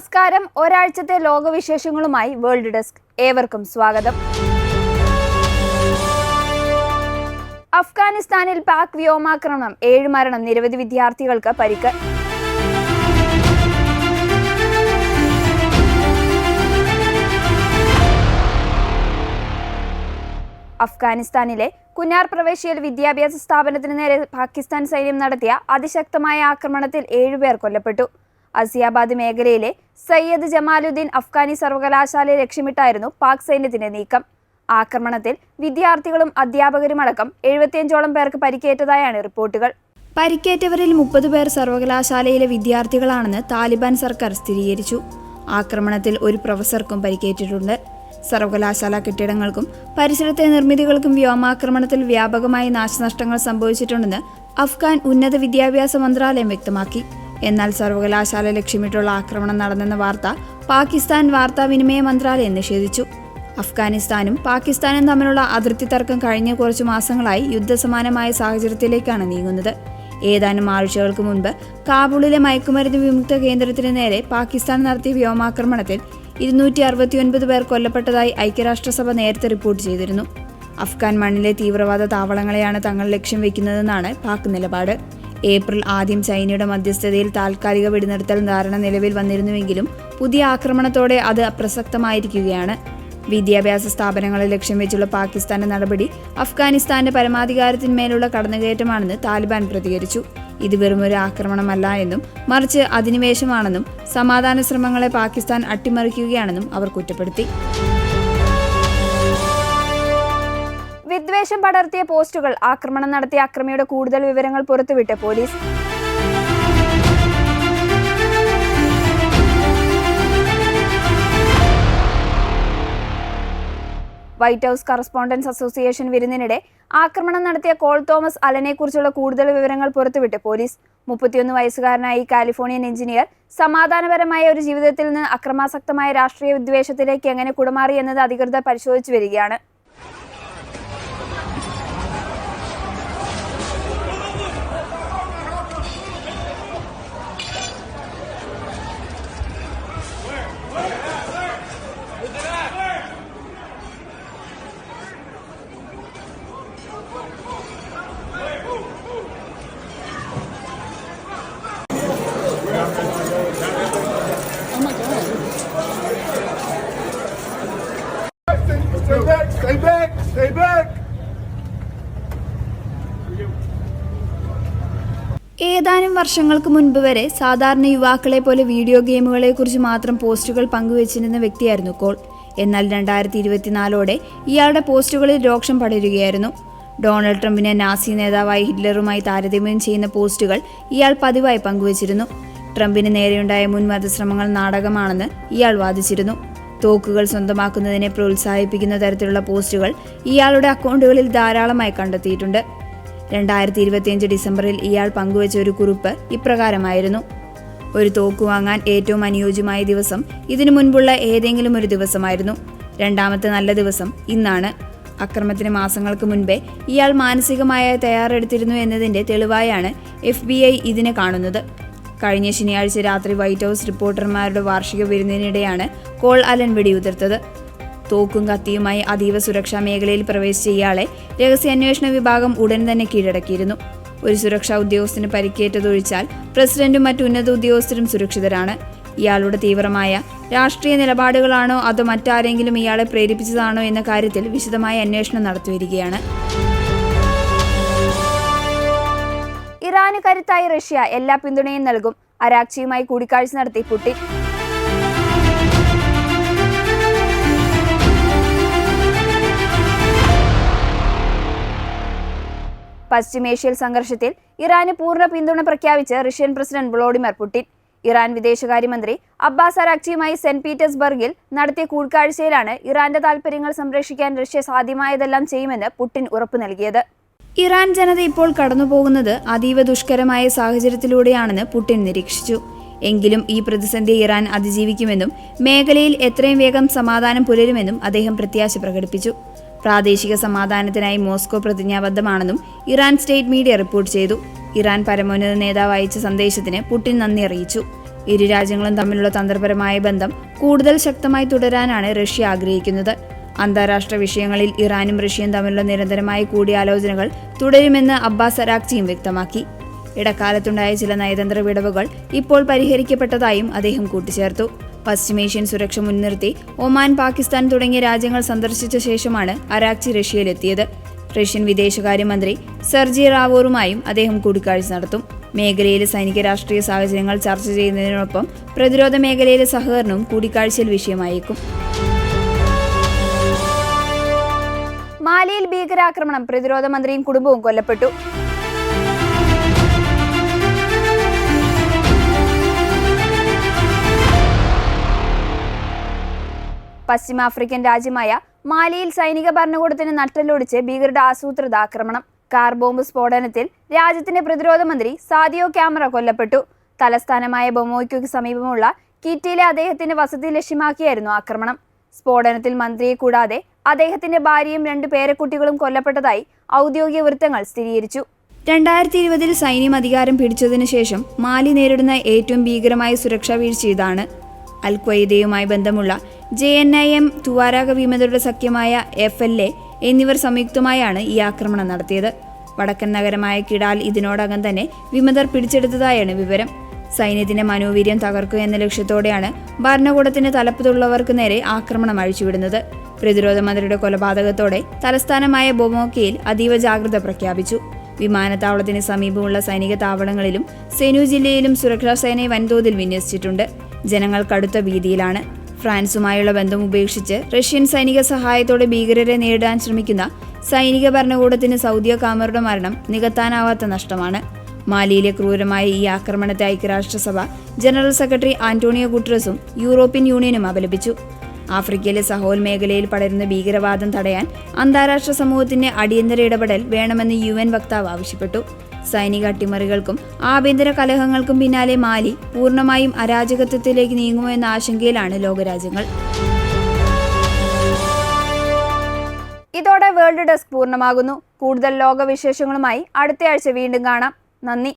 നമസ്കാരം. ഒരാഴ്ചത്തെ ലോകവിശേഷങ്ങളുമായി world desk. ഏവർക്കും സ്വാഗതം. അഫ്ഗാനിസ്ഥാനിൽ പാക് വ്യോമാക്രമണം, 7 മരണം, നിരവധി വിദ്യാർത്ഥികൾക്ക് പരിക്ക്. അഫ്ഗാനിസ്ഥാനിലെ കുനാർ പ്രവിശ്യയിൽ വിദ്യാഭ്യാസ സ്ഥാപനത്തിന് നേരെ പാകിസ്ഥാൻ സൈന്യം നടത്തിയ അതിശക്തമായ ആക്രമണത്തിൽ 7 പേർ കൊല്ലപ്പെട്ടു. അസിയാബാദ് മേഖലയിലെ സയ്യദ് ജമാലുദ്ദീൻ അഫ്ഗാനി സർവകലാശാലയെ ലക്ഷ്യമിട്ടായിരുന്നു പാക് സൈന്യത്തിന്റെ നീക്കം. ആക്രമണത്തിൽ വിദ്യാർത്ഥികളും അധ്യാപകരുമടക്കം 75ഓളം പേർക്ക് പരിക്കേറ്റതായാണ് റിപ്പോർട്ടുകൾ. പരിക്കേറ്റവരിൽ 30 പേർ സർവകലാശാലയിലെ വിദ്യാർത്ഥികളാണെന്ന് താലിബാൻ സർക്കാർ സ്ഥിരീകരിച്ചു. ആക്രമണത്തിൽ ഒരു പ്രൊഫസർക്കും പരിക്കേറ്റിട്ടുണ്ട്. സർവകലാശാല കെട്ടിടങ്ങൾക്കും പരിസരത്തെ നിർമ്മിതികൾക്കും വ്യോമാക്രമണത്തിൽ വ്യാപകമായ നാശനഷ്ടങ്ങൾ സംഭവിച്ചിട്ടുണ്ടെന്ന് അഫ്ഗാൻ ഉന്നത വിദ്യാഭ്യാസ മന്ത്രാലയം വ്യക്തമാക്കി. എന്നാൽ സർവകലാശാല ലക്ഷ്യമിട്ടുള്ള ആക്രമണം നടന്നെന്ന വാർത്ത പാകിസ്ഥാൻ വാർത്താവിനിമയ മന്ത്രാലയം നിഷേധിച്ചു. അഫ്ഗാനിസ്ഥാനും പാകിസ്ഥാനും തമ്മിലുള്ള അതിർത്തി തർക്കം കഴിഞ്ഞ കുറച്ചു മാസങ്ങളായി യുദ്ധസമാനമായ സാഹചര്യത്തിലേക്കാണ് നീങ്ങുന്നത്. ഏതാനും ആഴ്ചകൾക്ക് മുൻപ് കാബൂളിലെ മയക്കുമരുന്ന് വിമുക്ത കേന്ദ്രത്തിന് നേരെ പാകിസ്ഥാൻ നടത്തിയ വ്യോമാക്രമണത്തിൽ 269 പേർ കൊല്ലപ്പെട്ടതായി ഐക്യരാഷ്ട്രസഭ നേരത്തെ റിപ്പോർട്ട് ചെയ്തിരുന്നു. അഫ്ഗാൻ മണ്ണിലെ തീവ്രവാദ താവളങ്ങളെയാണ് തങ്ങൾ ലക്ഷ്യം വയ്ക്കുന്നതെന്നാണ് പാക് നിലപാട്. ഏപ്രിൽ ആദ്യം ചൈനയുടെ മധ്യസ്ഥതയിൽ താൽക്കാലിക വെടിനിർത്തൽ ധാരണ നിലവിൽ വന്നിരുന്നുവെങ്കിലും പുതിയ ആക്രമണത്തോടെ അത് അപ്രസക്തമായിരിക്കുകയാണ്. വിദ്യാഭ്യാസ സ്ഥാപനങ്ങളെ ലക്ഷ്യം വെച്ചുള്ള പാകിസ്ഥാന്റെ നടപടി അഫ്ഗാനിസ്ഥാന്റെ പരമാധികാരത്തിന്മേലുള്ള കടന്നുകയറ്റമാണെന്ന് താലിബാൻ പ്രതികരിച്ചു. ഇത് വെറുമൊരു ആക്രമണമല്ല എന്നും മറിച്ച് അധിനിവേശമാണെന്നും സമാധാന ശ്രമങ്ങളെ പാകിസ്ഥാൻ അട്ടിമറിക്കുകയാണെന്നും അവർ കുറ്റപ്പെടുത്തി. വിദ്വേഷം പടർത്തിയ പോസ്റ്റുകൾ, ആക്രമണം നടത്തിയ അക്രമിയുടെ കൂടുതൽ വിവരങ്ങൾ പുറത്തുവിട്ട് പോലീസ്. വൈറ്റ് ഹൌസ് കറസ്പോണ്ടൻസ് അസോസിയേഷൻ വിരുന്നിനിടെ ആക്രമണം നടത്തിയ കോൾ തോമസ് അലനെക്കുറിച്ചുള്ള കൂടുതൽ വിവരങ്ങൾ പുറത്തുവിട്ട് പോലീസ്. 31 വയസ്സുകാരനായ കാലിഫോർണിയൻ എഞ്ചിനീയർ സമാധാനപരമായ ഒരു ജീവിതത്തിൽ നിന്ന് അക്രമാസക്തമായ രാഷ്ട്രീയ വിദ്വേഷത്തിലേക്ക് എങ്ങനെ കുടമാറി എന്നത് അധികൃതർ പരിശോധിച്ചു വരികയാണ്. Stay back! ഏതാനും വർഷങ്ങൾക്ക് മുൻപ് വരെ സാധാരണ യുവാക്കളെ പോലെ വീഡിയോ ഗെയിമുകളെ കുറിച്ച് മാത്രം പോസ്റ്റുകൾ പങ്കുവച്ചിരുന്ന വ്യക്തിയായിരുന്നു കോൾ. എന്നാൽ 2024ഓടെ ഇയാളുടെ പോസ്റ്റുകളിൽ രോക്ഷം പടരുകയായിരുന്നു. ഡൊണാൾഡ് ട്രംപിനെ നാസി നേതാവായ ഹിറ്റ്ലറുമായി താരതമ്യം ചെയ്യുന്ന പോസ്റ്റുകൾ ഇയാൾ പതിവായി പങ്കുവച്ചിരുന്നു. ട്രംപിന് നേരെയുണ്ടായ മുൻ വധശ്രമങ്ങൾ നാടകമാണെന്ന് ഇയാൾ വാദിച്ചിരുന്നു. തോക്കുകൾ സ്വന്തമാക്കുന്നതിനെ പ്രോത്സാഹിപ്പിക്കുന്ന തരത്തിലുള്ള പോസ്റ്റുകൾ ഇയാളുടെ അക്കൗണ്ടുകളിൽ ധാരാളമായി കണ്ടെത്തിയിട്ടുണ്ട്. 2025 ഡിസംബറിൽ ഇയാൾ പങ്കുവച്ച ഒരു കുറിപ്പ് ഇപ്രകാരമായിരുന്നു: ഒരു തോക്ക് വാങ്ങാൻ ഏറ്റവും അനുയോജ്യമായ ദിവസം ഇതിനു മുൻപുള്ള ഏതെങ്കിലും ഒരു ദിവസമായിരുന്നു. രണ്ടാമത്തെ നല്ല ദിവസം ഇന്നാണ്. അക്രമത്തിന് മാസങ്ങൾക്ക് മുൻപേ ഇയാൾ മാനസികമായ തയ്യാറെടുത്തിരുന്നു എന്നതിന്റെ തെളിവായാണ് FBI ഇതിനെ കാണുന്നത്. കഴിഞ്ഞ ശനിയാഴ്ച രാത്രി വൈറ്റ് ഹൌസ് റിപ്പോർട്ടർമാരുടെ വാർഷിക വിരുന്നിനിടെയാണ് കോൾ അലൻ വെടിയുതിർത്തത്. തോക്കും കത്തിയുമായി അതീവ സുരക്ഷാ മേഖലയിൽ പ്രവേശിച്ച ഇയാളെ രഹസ്യാന്വേഷണ വിഭാഗം ഉടൻ തന്നെ കീഴടക്കിയിരുന്നു. ഒരു സുരക്ഷാ ഉദ്യോഗസ്ഥന് പരിക്കേറ്റതൊഴിച്ചാൽ പ്രസിഡന്റും മറ്റു ഉന്നത ഉദ്യോഗസ്ഥരും സുരക്ഷിതരാണ്. ഇയാളുടെ തീവ്രമായ രാഷ്ട്രീയ നിലപാടുകളാണോ അതോ മറ്റാരെങ്കിലും ഇയാളെ പ്രേരിപ്പിച്ചതാണോ എന്ന കാര്യത്തിൽ വിശദമായ അന്വേഷണം നടത്തിവരികയാണ്. ഇറാന് കരുത്തായി റഷ്യ എല്ലാ പിന്തുണയും നൽകും. അരാക്ചിയുമായി കൂടിക്കാഴ്ച നടത്തി പുടിൻ. പശ്ചിമേഷ്യൻ സംഘർഷത്തിൽ ഇറാന് പൂർണ്ണ പിന്തുണ പ്രഖ്യാപിച്ച് Russian president Vladimir Putin. Iran വിദേശകാര്യമന്ത്രി അബ്ബാസ് അരാക്ചിയുമായി സെന്റ് പീറ്റേഴ്സ്ബർഗിൽ നടത്തിയ കൂടിക്കാഴ്ചയിലാണ് ഇറാന്റെ താൽപര്യങ്ങൾ സംരക്ഷിക്കാൻ റഷ്യ സാധ്യമായതെല്ലാം ചെയ്യുമെന്ന് പുടിൻ ഉറപ്പു നൽകിയത്. ഇറാൻ ജനത ഇപ്പോൾ കടന്നുപോകുന്നത് അതീവ ദുഷ്കരമായ സാഹചര്യത്തിലൂടെയാണെന്ന് പുടിൻ നിരീക്ഷിച്ചു. എങ്കിലും ഈ പ്രതിസന്ധി ഇറാൻ അതിജീവിക്കുമെന്നും മേഖലയിൽ എത്രയും വേഗം സമാധാനം പുലരുമെന്നും അദ്ദേഹം പ്രത്യാശ പ്രകടിപ്പിച്ചു. പ്രാദേശിക സമാധാനത്തിനായി മോസ്കോ പ്രതിജ്ഞാബദ്ധമാണെന്നും ഇറാൻ സ്റ്റേറ്റ് മീഡിയ റിപ്പോർട്ട് ചെയ്തു. ഇറാൻ പരമോന്നത നേതാവ് അയച്ച സന്ദേശത്തിന് പുടിൻ നന്ദി അറിയിച്ചു. ഇരു രാജ്യങ്ങളും തമ്മിലുള്ള തന്ത്രപരമായ ബന്ധം കൂടുതൽ ശക്തമായി തുടരാനാണ് റഷ്യ ആഗ്രഹിക്കുന്നത്. അന്താരാഷ്ട്ര വിഷയങ്ങളിൽ ഇറാനും റഷ്യയും തമ്മിലുള്ള നിരന്തരമായ കൂടിയാലോചനകൾ തുടരുമെന്ന് അബ്ബാസ് അരാക്ചിയും വ്യക്തമാക്കി. ഇടക്കാലത്തുണ്ടായ ചില നയതന്ത്ര വിടവുകൾ ഇപ്പോൾ പരിഹരിക്കപ്പെട്ടതായും അദ്ദേഹം കൂട്ടിച്ചേർത്തു. പശ്ചിമേഷ്യൻ സുരക്ഷ മുൻനിർത്തി ഒമാൻ, പാകിസ്ഥാൻ തുടങ്ങിയ രാജ്യങ്ങൾ സന്ദർശിച്ച ശേഷമാണ് അരാക്ചി റഷ്യയിലെത്തിയത്. റഷ്യൻ വിദേശകാര്യമന്ത്രി സെർജി റാവോറുമായും അദ്ദേഹം കൂടിക്കാഴ്ച നടത്തും. മേഖലയിലെ സൈനിക രാഷ്ട്രീയ സാഹചര്യങ്ങൾ ചർച്ച ചെയ്യുന്നതിനൊപ്പം പ്രതിരോധ മേഖലയിലെ സഹകരണവും കൂടിക്കാഴ്ചയിൽ വിഷയമായേക്കും. മാലിയിൽ ഭീകരാക്രമണം, പ്രതിരോധ മന്ത്രിയും കുടുംബവും കൊല്ലപ്പെട്ടു. പശ്ചിമാഫ്രിക്കൻ രാജ്യമായ മാലിയിൽ സൈനിക ഭരണകൂടത്തിന് നട്ടെല്ലൊടിച്ച് ഭീകരരുടെ ആസൂത്രിത ആക്രമണം. കാർ ബോംബ് സ്ഫോടനത്തിൽ രാജ്യത്തിന്റെ പ്രതിരോധ മന്ത്രി സാദിയോ ക്യാമറ കൊല്ലപ്പെട്ടു. തലസ്ഥാനമായ ബൊമോയ്ക്കു സമീപമുള്ള കിറ്റിയിലെ അദ്ദേഹത്തിന്റെ വസതി ലക്ഷ്യമാക്കിയായിരുന്നു ആക്രമണം. സ്ഫോടനത്തിൽ മന്ത്രിയെ കൂടാതെ അദ്ദേഹത്തിന്റെ ഭാര്യയും 2 പേരക്കുട്ടികളും കൊല്ലപ്പെട്ടതായി ഔദ്യോഗിക വൃത്തങ്ങൾ സ്ഥിരീകരിച്ചു. 2020 സൈന്യം അധികാരം പിടിച്ചതിനു ശേഷം മാലി നേരിടുന്ന ഏറ്റവും ഭീകരമായ സുരക്ഷാ വീഴ്ച ഇതാണ്. അൽ ഖ്വയ്ദയുമായി ബന്ധമുള്ള JNIM, തുവാരാഗ വിമതരുടെ സഖ്യമായ FLA എന്നിവർ സംയുക്തമായാണ് ഈ ആക്രമണം നടത്തിയത്. വടക്കൻ നഗരമായ കിഡാൽ ഇതിനോടകം തന്നെ വിമതർ പിടിച്ചെടുത്തതായാണ് വിവരം. സൈന്യത്തിന്റെ മനോവീര്യം തകർക്കുക എന്ന ലക്ഷ്യത്തോടെയാണ് ഭരണകൂടത്തിന് തലപ്പത്തുള്ളവർക്ക് നേരെ ആക്രമണം അഴിച്ചുവിടുന്നത്. പ്രതിരോധ മന്ത്രിയുടെ കൊലപാതകത്തോടെ തലസ്ഥാനമായ ബൊമോക്കയിൽ അതീവ ജാഗ്രത പ്രഖ്യാപിച്ചു. വിമാനത്താവളത്തിന് സമീപമുള്ള സൈനിക താവളങ്ങളിലും സെനു ജില്ലയിലും സുരക്ഷാ സേനയെ വൻതോതിൽ വിന്യസിച്ചിട്ടുണ്ട്. ജനങ്ങൾ കടുത്ത ഭീതിയിലാണ്. ഫ്രാൻസുമായുള്ള ബന്ധം ഉപേക്ഷിച്ച് റഷ്യൻ സൈനിക സഹായത്തോടെ ഭീകരരെ നേരിടാൻ ശ്രമിക്കുന്ന സൈനിക ഭരണകൂടത്തിന് സൗദി കാമറുടെ മരണം നികത്താനാവാത്ത നഷ്ടമാണ്. മാലിയിലെ ക്രൂരമായ ഈ ആക്രമണത്തെ ഐക്യരാഷ്ട്രസഭ ജനറൽ സെക്രട്ടറി ആന്റോണിയോ ഗുട്ടറസും യൂറോപ്യൻ യൂണിയനും അപലപിച്ചു. ആഫ്രിക്കയിലെ സഹോൽ മേഖലയിൽ പടരുന്ന ഭീകരവാദം തടയാൻ അന്താരാഷ്ട്ര സമൂഹത്തിന്റെ അടിയന്തര ഇടപെടൽ വേണമെന്ന് UN വക്താവ് ആവശ്യപ്പെട്ടു. സൈനിക അട്ടിമറികൾക്കും ആഭ്യന്തര കലഹങ്ങൾക്കും പിന്നാലെ മാലി പൂർണ്ണമായും അരാജകത്വത്തിലേക്ക് നീങ്ങുമോ എന്ന ആശങ്കയിലാണ് ലോകരാജ്യങ്ങൾ. ഇതോടെ വേൾഡ് ഡെസ്ക് പൂർണ്ണമാകുന്നു. കൂടുതൽ ലോകവിശേഷങ്ങളുമായി അടുത്തയാഴ്ച വീണ്ടും കാണാം. നന്ദി.